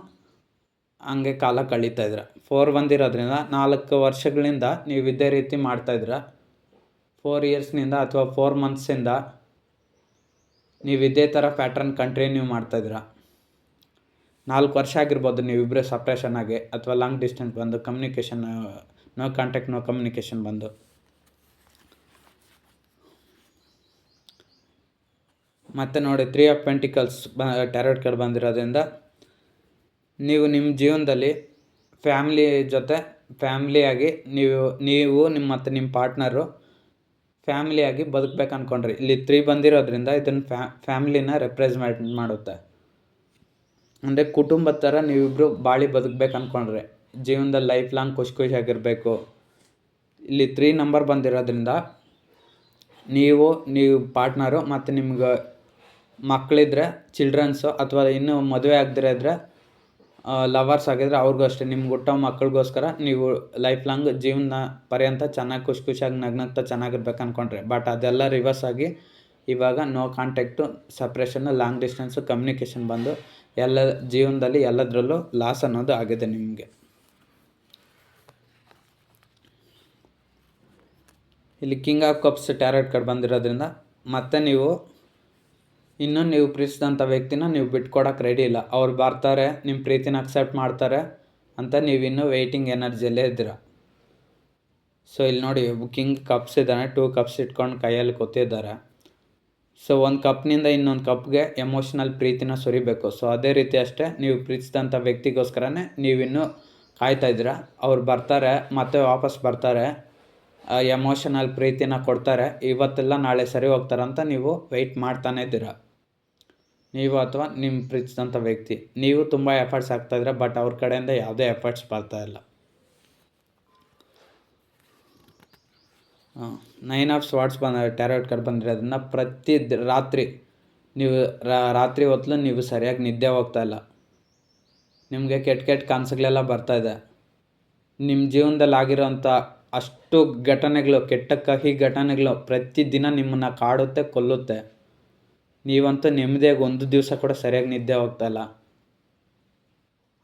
ಹಂಗೆ ಕಾಲ ಕಳೀತಾ ಇದ್ದೀರ. 4 ಬಂದಿರೋದ್ರಿಂದ 4 ವರ್ಷಗಳಿಂದ ನೀವು ಇದೇ ರೀತಿ ಮಾಡ್ತಾಯಿದ್ದೀರ. 4 ಇಯರ್ಸ್ನಿಂದ ಅಥವಾ 4 ಮಂತ್ಸಿಂದ ನೀವು ಇದೇ ಥರ ಪ್ಯಾಟ್ರನ್ ಕಂಟಿನ್ಯೂ ಮಾಡ್ತಾಯಿದ್ದೀರ. 4 ವರ್ಷ ಆಗಿರ್ಬೋದು ನೀವಿಬ್ಬರು ಸಪ್ರೇಷನ್ ಆಗಿ, ಅಥವಾ ಲಾಂಗ್ ಡಿಸ್ಟೆನ್ಸ್ ಬಂದು communication, no contact no communication ಬಂದು. ಮತ್ತು ನೋಡಿ 3 ಆಫ್ ಪೆಂಟಿಕಲ್ಸ್ ಟ್ಯಾರೋಟ್ ಕಾರ್ಡ್ ಬಂದಿರೋದ್ರಿಂದ ನೀವು ನಿಮ್ಮ ಜೀವನದಲ್ಲಿ ಫ್ಯಾಮ್ಲಿಯಾಗಿ ನೀವು ನಿಮ್ಮ ಮತ್ತು ನಿಮ್ಮ ಪಾರ್ಟ್ನರು ಫ್ಯಾಮಿಲಿಯಾಗಿ ಬದುಕಬೇಕು ಅಂದ್ಕೊಂಡ್ರಿ. ಇಲ್ಲಿ 3 ಬಂದಿರೋದ್ರಿಂದ ಇದನ್ನು ಫ್ಯಾಮಿಲಿನ ರೆಪ್ರೆಸೆಂಟ್ ಮಾಡುತ್ತೆ. ಅಂದರೆ ಕುಟುಂಬದ ಥರ ನೀವಿಬ್ಬರು ಬಾಳಿ ಬದುಕಬೇಕು ಅಂದ್ಕೊಂಡ್ರೆ, ಜೀವನದಲ್ಲಿ ಲೈಫ್ ಲಾಂಗ್ ಖುಷಿಯಾಗಿರಬೇಕು. ಇಲ್ಲಿ 3 ನಂಬರ್ ಬಂದಿರೋದ್ರಿಂದ ನೀವು ಪಾರ್ಟ್ನರು ಮತ್ತು ನಿಮ್ಗೆ ಮಕ್ಕಳಿದ್ರೆ ಚಿಲ್ಡ್ರನ್ಸು, ಅಥವಾ ಇನ್ನೂ ಮದುವೆ ಆಗದಿರ ಇದ್ದರೆ ಲವರ್ಸ್ ಆಗಿದ್ರೆ ಅವ್ರಿಗೂ ಅಷ್ಟೇ. ನಿಮ್ಗೆ ಹುಟ್ಟೋ ಮಕ್ಕಳಿಗೋಸ್ಕರ ನೀವು ಲೈಫ್ ಲಾಂಗ್ ಜೀವನ ಪರ್ಯಂತ ಚೆನ್ನಾಗಿ ಖುಷಿಯಾಗಿ ನಗ್ನಗ್ತಾ ಚೆನ್ನಾಗಿರ್ಬೇಕು ಅಂದ್ಕೊಂಡ್ರೆ. ಬಟ್ ಅದೆಲ್ಲ ರಿವರ್ಸ್ ಆಗಿ ಇವಾಗ no contact, separation, long distance, communication ಬಂದು ಜೀವನದಲ್ಲಿ ಎಲ್ಲದರಲ್ಲೂ ಲಾಸ್ ಅನ್ನೋದು ಆಗಿದೆ ನಿಮಗೆ. ಇಲ್ಲಿ king of cups tarot card ಬಂದಿರೋದ್ರಿಂದ ಮತ್ತೆ ನೀವು ಪ್ರೀತಿಸಿದಂಥ ವ್ಯಕ್ತಿನ ನೀವು ಬಿಟ್ಕೊಡೋಕೆ ರೆಡಿ ಇಲ್ಲ. ಅವ್ರು ಬರ್ತಾರೆ, ನಿಮ್ಮ ಪ್ರೀತಿನ ಅಕ್ಸೆಪ್ಟ್ ಮಾಡ್ತಾರೆ ಅಂತ ನೀವಿನ್ನೂ ವೆಯ್ಟಿಂಗ್ ಎನರ್ಜಿಯಲ್ಲೇ ಇದ್ದೀರ. ಸೊ ಇಲ್ಲಿ ನೋಡಿ, ಕಿಂಗ್ ಕಪ್ಸ್ ಇದ್ದಾನೆ, 2 ಕಪ್ಸ್ ಇಟ್ಕೊಂಡು ಕೈಯಲ್ಲಿ ಕೂತಿದ್ದಾರೆ. ಸೊ ಒಂದು ಕಪ್ನಿಂದ ಇನ್ನೊಂದು ಕಪ್ಗೆ ಎಮೋಷ್ನಲ್ ಪ್ರೀತಿನ ಸುರಿಬೇಕು. ಸೊ ಅದೇ ರೀತಿ ಅಷ್ಟೇ, ನೀವು ಪ್ರೀತಿಸಿದಂಥ ವ್ಯಕ್ತಿಗೋಸ್ಕರನೇ ನೀವಿನ್ನೂ ಕಾಯ್ತಾ ಇದ್ದೀರ. ಅವ್ರು ಬರ್ತಾರೆ, ಮತ್ತೆ ವಾಪಸ್ ಬರ್ತಾರೆ, ಎಮೋಷನಲ್ ಪ್ರೀತಿನ ಕೊಡ್ತಾರೆ, ಇವತ್ತೆಲ್ಲ ನಾಳೆ ಸರಿ ಹೋಗ್ತಾರಂತ ನೀವು ವೆಯ್ಟ್ ಮಾಡ್ತಾನೆ ಇದ್ದೀರ. ನೀವು ಅಥವಾ ನಿಮ್ಮ ಪ್ರೀತಿಸಿದಂಥ ವ್ಯಕ್ತಿ, ನೀವು ತುಂಬ ಎಫರ್ಟ್ಸ್ ಹಾಕ್ತಾಯಿದ್ದೀರ, ಬಟ್ ಅವ್ರ ಕಡೆಯಿಂದ ಯಾವುದೇ ಎಫರ್ಟ್ಸ್ ಬರ್ತಾಯಿಲ್ಲ. 9 ಆಫ್ ಸ್ವಾರ್ಡ್ಸ್ ಟ್ಯಾರೋಟ್ ಕಾರ್ಡ್ ಬಂದಿರೋದ್ರಿಂದ ಪ್ರತಿ ರಾತ್ರಿ ನೀವು ರಾತ್ರಿ ಹೊತ್ತು ನೀವು ಸರಿಯಾಗಿ ನಿದ್ದೆ ಹೋಗ್ತಾಯಿಲ್ಲ. ನಿಮಗೆ ಕೆಟ್ಟ ಕನಸುಗಳೆಲ್ಲ ಬರ್ತಾಯಿದೆ. ನಿಮ್ಮ ಜೀವನದಲ್ಲಿ ಆಗಿರೋಂಥ ಅಷ್ಟು ಘಟನೆಗಳು, ಕೆಟ್ಟ ಕಹಿ ಘಟನೆಗಳು ಪ್ರತಿದಿನ ನಿಮ್ಮನ್ನು ಕಾಡುತ್ತೆ, ಕೊಲ್ಲುತ್ತೆ. ನೀವಂತೂ ನೆಮ್ಮದಿಯಾಗಿ ಒಂದು ದಿವಸ ಕೂಡ ಸರಿಯಾಗಿ ನಿದ್ದೆ ಹೋಗ್ತಾಯಿಲ್ಲ.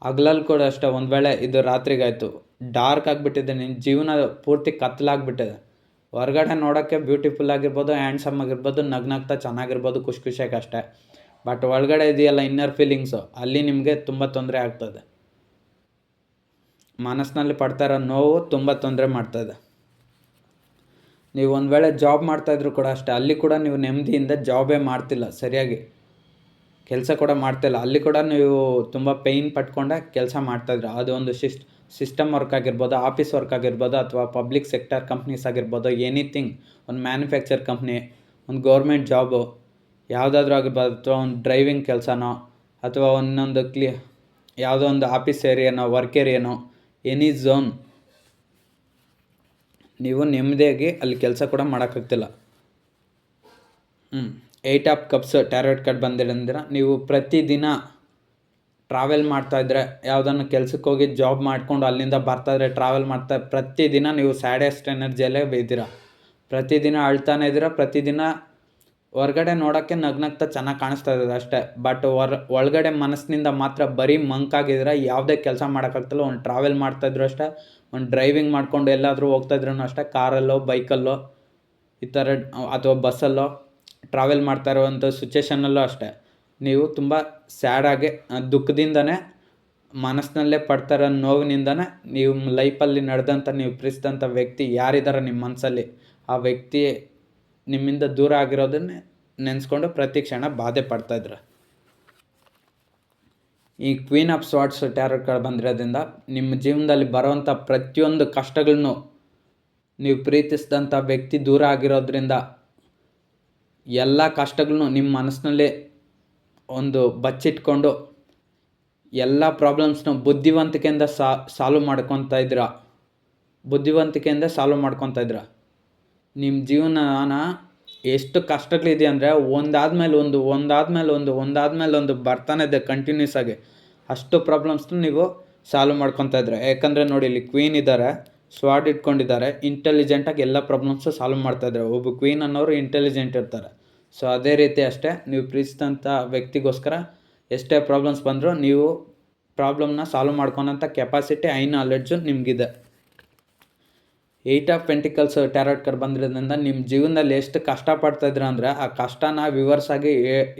ಹಗಲಲ್ಲಿ ಕೂಡ ಅಷ್ಟೇ, ಒಂದು ವೇಳೆ ಇದು ರಾತ್ರಿಗಾಯಿತು, ಡಾರ್ಕ್ ಆಗಿಬಿಟ್ಟಿದೆ, ನಿಮ್ಮ ಜೀವನ ಪೂರ್ತಿ ಕತ್ತಲಾಗ್ಬಿಟ್ಟಿದೆ. ಹೊರಗಡೆ ನೋಡೋಕ್ಕೆ ಬ್ಯೂಟಿಫುಲ್ ಆಗಿರ್ಬೋದು, ಹ್ಯಾಂಡ್ಸಮ್ ಆಗಿರ್ಬೋದು, ನಗ್ನಗ್ತಾ ಚೆನ್ನಾಗಿರ್ಬೋದು, ಖುಷಿಯಾಗಿ ಅಷ್ಟೇ. ಬಟ್ ಒಳಗಡೆ ಇದೆಯಲ್ಲ ಇನ್ನರ್ ಫೀಲಿಂಗ್ಸು, ಅಲ್ಲಿ ನಿಮಗೆ ತುಂಬ ತೊಂದರೆ ಆಗ್ತದೆ. ಮನಸ್ಸಿನಲ್ಲಿ ಪಡ್ತಾ ಇರೋ ನೋವು ತುಂಬ ತೊಂದರೆ ಮಾಡ್ತಾಯಿದೆ. ನೀವು ಒಂದು ವೇಳೆ ಜಾಬ್ ಮಾಡ್ತಾಯಿದ್ರು ಕೂಡ ಅಷ್ಟೇ, ಅಲ್ಲಿ ಕೂಡ ನೀವು ನೆಮ್ಮದಿಯಿಂದ ಜಾಬೇ ಮಾಡ್ತಿಲ್ಲ, ಸರಿಯಾಗಿ ಕೆಲಸ ಕೂಡ ಮಾಡ್ತಿಲ್ಲ. ಅಲ್ಲಿ ಕೂಡ ನೀವು ತುಂಬ ಪೇಯ್ನ್ ಪಟ್ಕೊಂಡೆ ಕೆಲಸ ಮಾಡ್ತಾಯಿದ್ರು. ಅದು ಒಂದು ಸಿಸ್ಟಮ್ ವರ್ಕ್ ಆಗಿರ್ಬೋದು, ಆಫೀಸ್ ವರ್ಕ್ ಆಗಿರ್ಬೋದು, ಅಥವಾ ಪಬ್ಲಿಕ್ ಸೆಕ್ಟರ್ ಕಂಪ್ನೀಸ್ ಆಗಿರ್ಬೋದು, ಎನಿಥಿಂಗ್, ಒಂದು ಮ್ಯಾನುಫ್ಯಾಕ್ಚರ್ ಕಂಪ್ನಿ, ಒಂದು ಗೌರ್ಮೆಂಟ್ ಜಾಬು ಯಾವುದಾದ್ರೂ ಆಗಿರ್ಬೋದು, ಅಥವಾ ಒಂದು ಡ್ರೈವಿಂಗ್ ಕೆಲಸನೋ, ಅಥವಾ ಒಂದೊಂದು ಯಾವುದೋ ಒಂದು ಆಫೀಸ್ ಏರಿಯಾನೋ, ವರ್ಕ್ ಏರಿಯಾನೋ, ಎನಿ ಝೋನ್, ನೀವು ನೆಮ್ಮದಿಯಾಗಿ ಅಲ್ಲಿ ಕೆಲಸ ಕೂಡ ಮಾಡೋಕ್ಕಾಗ್ತಿಲ್ಲ. 8 ಆಫ್ ಕಪ್ಸ್ ಟ್ಯಾರೋಟ್ ಕಾರ್ಡ್ ಬಂದಿರೋದ್ರಿಂದ ನೀವು ಪ್ರತಿದಿನ ಟ್ರಾವೆಲ್ ಮಾಡ್ತಾಯಿದ್ರೆ, ಯಾವುದನ್ನು ಕೆಲಸಕ್ಕೆ ಹೋಗಿ ಜಾಬ್ ಮಾಡಿಕೊಂಡು ಅಲ್ಲಿಂದ ಬರ್ತಾಯಿದ್ರೆ ಟ್ರಾವೆಲ್ ಪ್ರತಿದಿನ ನೀವು ಸ್ಯಾಡೆಸ್ಟ್ ಎನರ್ಜಿಯಲ್ಲೇ ಇದ್ದೀರ. ಪ್ರತಿದಿನ ಅಳ್ತಾನೆ ಇದ್ದೀರಾ, ಪ್ರತಿದಿನ ಹೊರ್ಗಡೆ ನೋಡೋಕ್ಕೆ ನಗ್ನಗ್ತಾ ಚೆನ್ನಾಗಿ ಕಾಣಿಸ್ತಾ ಇದ್ದಾರೆ ಅಷ್ಟೇ. ಬಟ್ ಒಳಗಡೆ ಮನಸ್ಸಿನಿಂದ ಮಾತ್ರ ಬರೀ ಮಂಕಾಗಿದ್ದೀರಾ, ಯಾವುದೇ ಕೆಲಸ ಮಾಡೋಕ್ಕಾಗ್ತಿಲ್ಲ. ಒಂದು ಟ್ರಾವೆಲ್ ಮಾಡ್ತಾಯಿದ್ರು ಅಷ್ಟೇ, ಒಂದು ಡ್ರೈವಿಂಗ್ ಮಾಡ್ಕೊಂಡು ಎಲ್ಲಾದರೂ ಹೋಗ್ತಾಯಿದ್ರೂ ಅಷ್ಟೇ, ಕಾರಲ್ಲೋ ಬೈಕಲ್ಲೋ ಈ ಥರ ಅಥವಾ ಬಸ್ಸಲ್ಲೋ ಟ್ರಾವೆಲ್ ಮಾಡ್ತಾ ಇರುವಂಥ ಸಿಚುವೇಷನಲ್ಲೂ ಅಷ್ಟೇ ನೀವು ತುಂಬ ಸ್ಯಾಡಾಗಿ ದುಃಖದಿಂದನೇ ಮನಸ್ಸಿನಲ್ಲೇ ಪಡ್ತಾ ಇರೋ ನೋವಿನಿಂದನೇ ನೀವು ಲೈಫಲ್ಲಿ ನಡೆದಂಥ ನೀವು ಪ್ರೀತಿಸಿದಂಥ ವ್ಯಕ್ತಿ ಯಾರಿದ್ದಾರೆ ನಿಮ್ಮ ಮನಸ್ಸಲ್ಲಿ, ಆ ವ್ಯಕ್ತಿ ನಿಮ್ಮಿಂದ ದೂರ ಆಗಿರೋದನ್ನೇ ನೆನೆಸ್ಕೊಂಡು ಪ್ರತಿ ಕ್ಷಣ ಬಾಧೆ ಪಡ್ತಾಯಿದ್ರು. ಈ ಕ್ವೀನ್ ಆಫ್ ಸ್ವಾರ್ಡ್ಸ್ ಟ್ಯಾರೋಟ್ ಕಾರ್ಡ್ ಬಂದಿರೋದ್ರಿಂದ ನಿಮ್ಮ ಜೀವನದಲ್ಲಿ ಬರೋವಂಥ ಪ್ರತಿಯೊಂದು ಕಷ್ಟಗಳನ್ನು ನೀವು ಪ್ರೀತಿಸಿದಂಥ ವ್ಯಕ್ತಿ ದೂರ ಆಗಿರೋದ್ರಿಂದ ಎಲ್ಲ ಕಷ್ಟಗಳನ್ನು ನಿಮ್ಮ ಮನಸ್ಸಿನಲ್ಲಿ ಒಂದು ಬಚ್ಚಿಟ್ಕೊಂಡು ಎಲ್ಲ ಪ್ರಾಬ್ಲಮ್ಸ್ನ ಬುದ್ಧಿವಂತಿಕೆಯಿಂದ ಸಾಲ್ವ್ ಮಾಡ್ಕೊತಾ ಇದ್ದೀರಾ. ನಿಮ್ಮ ಜೀವನನ ಎಷ್ಟು ಕಷ್ಟಗಳಿದೆ ಅಂದರೆ ಒಂದಾದ್ಮೇಲೆ ಒಂದು ಬರ್ತಾನೆ ಇದೆ ಕಂಟಿನ್ಯೂಸ್ ಆಗಿ. ಅಷ್ಟು ಪ್ರಾಬ್ಲಮ್ಸ್ನ ನೀವು ಸಾಲ್ವ್ ಮಾಡ್ಕೊತಾ ಇದ್ದೀರಾ. ಯಾಕಂದರೆ ನೋಡಿ, ಇಲ್ಲಿ ಕ್ವೀನ್ ಇದ್ದಾರೆ, ಸ್ವಾರ್ಡ್ ಇಟ್ಕೊಂಡಿದ್ದಾರೆ, ಇಂಟೆಲಿಜೆಂಟಾಗಿ ಎಲ್ಲ ಪ್ರಾಬ್ಲಮ್ಸು ಸಾಲ್ವ್ ಮಾಡ್ತಾಯಿದ್ದಾರೆ. ಒಬ್ಬ ಕ್ವೀನ್ ಅನ್ನೋರು ಇಂಟೆಲಿಜೆಂಟ್ ಇರ್ತಾರೆ. ಸೊ ಅದೇ ರೀತಿ ಅಷ್ಟೇ, ನೀವು ಪ್ರೀತಿಸಿದಂಥ ವ್ಯಕ್ತಿಗೋಸ್ಕರ ಎಷ್ಟೇ ಪ್ರಾಬ್ಲಮ್ಸ್ ಬಂದರೂ ನೀವು ಪ್ರಾಬ್ಲಮ್ನ ಸಾಲ್ವ್ ಮಾಡ್ಕೊಳೋಂಥ ಕೆಪಾಸಿಟಿ, ನಾಲೆಡ್ಜು ನಿಮಗಿದೆ. 8 ಆಫ್ ಪೆಂಟಿಕಲ್ಸ್ ಟ್ಯಾರೋಟ್ ಕಾರ್ಡ್ ಬಂದಿರೋದ್ರಿಂದ ನಿಮ್ಮ ಜೀವನದಲ್ಲಿ ಎಷ್ಟು ಕಷ್ಟಪಡ್ತಾಯಿದ್ದೀರ ಅಂದರೆ ಆ ಕಷ್ಟನ ವಿವರ್ಸಾಗಿ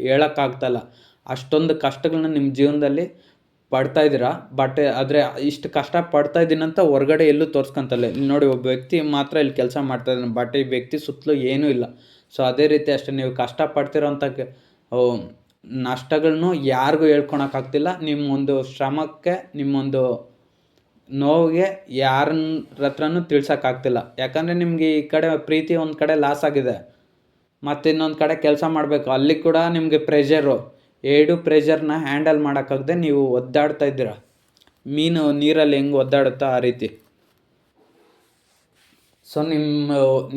ಹೇಳೋಕ್ಕಾಗ್ತಾಯಿಲ್ಲ. ಅಷ್ಟೊಂದು ಕಷ್ಟಗಳನ್ನ ನಿಮ್ಮ ಜೀವನದಲ್ಲಿ ಪಡ್ತಾಯಿದ್ದೀರಾ. ಬಟ್ ಆದರೆ ಇಷ್ಟು ಕಷ್ಟ ಪಡ್ತಾಯಿದ್ದೀನಿ ಅಂತ ಹೊರಗಡೆ ಎಲ್ಲೂ ತೋರಿಸ್ಕೊಂತಲ್ಲ. ಇಲ್ಲಿ ನೋಡಿ, ಒಬ್ಬ ವ್ಯಕ್ತಿ ಮಾತ್ರ ಇಲ್ಲಿ ಕೆಲಸ ಮಾಡ್ತಾಯಿದ್ದಾನೆ, ಬಟ್ ಈ ವ್ಯಕ್ತಿ ಸುತ್ತಲೂ ಏನೂ ಇಲ್ಲ. ಸೊ ಅದೇ ರೀತಿ ಅಷ್ಟೇ, ನೀವು ಕಷ್ಟಪಡ್ತಿರೋಂಥ ನಷ್ಟಗಳನ್ನು ಯಾರಿಗೂ ಹೇಳ್ಕೊಳಕ್ಕಾಗ್ತಿಲ್ಲ. ನಿಮ್ಮೊಂದು ಶ್ರಮಕ್ಕೆ, ನಿಮ್ಮೊಂದು ನೋವಿಗೆ ಯಾರ ಹತ್ರನೂ ತಿಳ್ಸೋಕ್ಕಾಗ್ತಿಲ್ಲ. ಯಾಕಂದರೆ ನಿಮಗೆ ಈ ಕಡೆ ಪ್ರೀತಿ ಒಂದು ಕಡೆ ಲಾಸ್ ಆಗಿದೆ, ಮತ್ತು ಇನ್ನೊಂದು ಕಡೆ ಕೆಲಸ ಮಾಡಬೇಕು, ಅಲ್ಲಿ ಕೂಡ ನಿಮಗೆ ಪ್ರೆಷರು. ಪ್ರೆಷರ್ನ ಹ್ಯಾಂಡಲ್ ಮಾಡೋಕ್ಕಾಗದೆ ನೀವು ಒದ್ದಾಡ್ತಾ ಇದ್ದೀರ. ಮೀನು ನೀರಲ್ಲಿ ಹೆಂಗೆ ಒದ್ದಾಡುತ್ತೋ ಆ ರೀತಿ. ಸೊ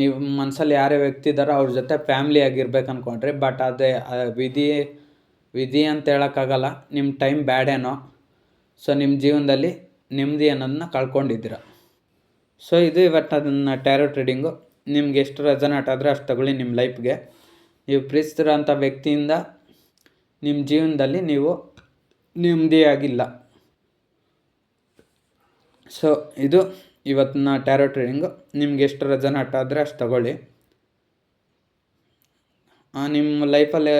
ನೀವು ಮನಸ್ಸಲ್ಲಿ ಯಾರೇ ವ್ಯಕ್ತಿ ಇದ್ದಾರೋ ಅವ್ರ ಜೊತೆ ಫ್ಯಾಮ್ಲಿ ಆಗಿರ್ಬೇಕು ಅಂದ್ಕೊಂಡ್ರಿ. ಬಟ್ ಅದೇ ವಿಧಿ ಅಂತ ಹೇಳೋಕ್ಕಾಗಲ್ಲ, ನಿಮ್ಮ ಟೈಮ್ ಬ್ಯಾಡೇನೋ. ಸೊ ನಿಮ್ಮ ಜೀವನದಲ್ಲಿ ನೆಮ್ಮದಿ ಅನ್ನೋದನ್ನ ಕಳ್ಕೊಂಡಿದ್ದೀರ. ಸೊ ಇದು ಇವತ್ತಿನ ಟ್ಯಾರೋಟ್ ರೀಡಿಂಗು. ನಿಮ್ಗೆ ಎಷ್ಟು ರೆಸನೇಟ್ ಆದರೆ ಅಷ್ಟು ತಗೊಳ್ಳಿ ನಿಮ್ಮ ಲೈಫ್ಗೆ. ನೀವು ಪ್ರೀತಿಸ್ತಿರೋಂಥ ವ್ಯಕ್ತಿಯಿಂದ ನಿಮ್ಮ ಜೀವನದಲ್ಲಿ ನೀವು ನೆಮ್ಮದಿಯಾಗಿಲ್ಲ. ಸೊ ಇದು ಇವತ್ತಿನ ಟ್ಯಾರೋಟ್ ರೀಡಿಂಗು. ನಿಮ್ಗೆ ಎಷ್ಟು ರೆಸನೇಟ್ ಆದರೆ ಅಷ್ಟು ತಗೊಳ್ಳಿ. ನಿಮ್ಮ ಲೈಫಲ್ಲಿ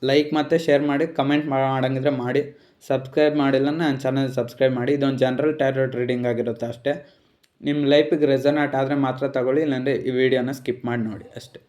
ಲೈಕ್ ಮತ್ತು ಶೇರ್ ಮಾಡಿ, ಕಮೆಂಟ್ ಮಾಡೋಂಗಿದ್ರೆ ಮಾಡಿ. ಸಬ್ಸ್ಕ್ರೈಬ್ ಮಾಡಿಲ್ಲ ನನ್ನ ಚಾನಲ್ ಸಬ್ಸ್ಕ್ರೈಬ್ ಮಾಡಿ. ಇದೊಂದು ಜನರಲ್ ಟ್ಯಾರೋಟ್ ರೀಡಿಂಗ್ ಆಗಿರುತ್ತೆ ಅಷ್ಟೇ. ನಿಮ್ಮ ಲೈಫಿಗೆ ರೆಸನೇಟ್ ಆದರೆ ಮಾತ್ರ ತಗೊಳ್ಳಿ, ಇಲ್ಲಾಂದರೆ ಈ ವಿಡಿಯೋನ ಸ್ಕಿಪ್ ಮಾಡಿ ನೋಡಿ ಅಷ್ಟೇ.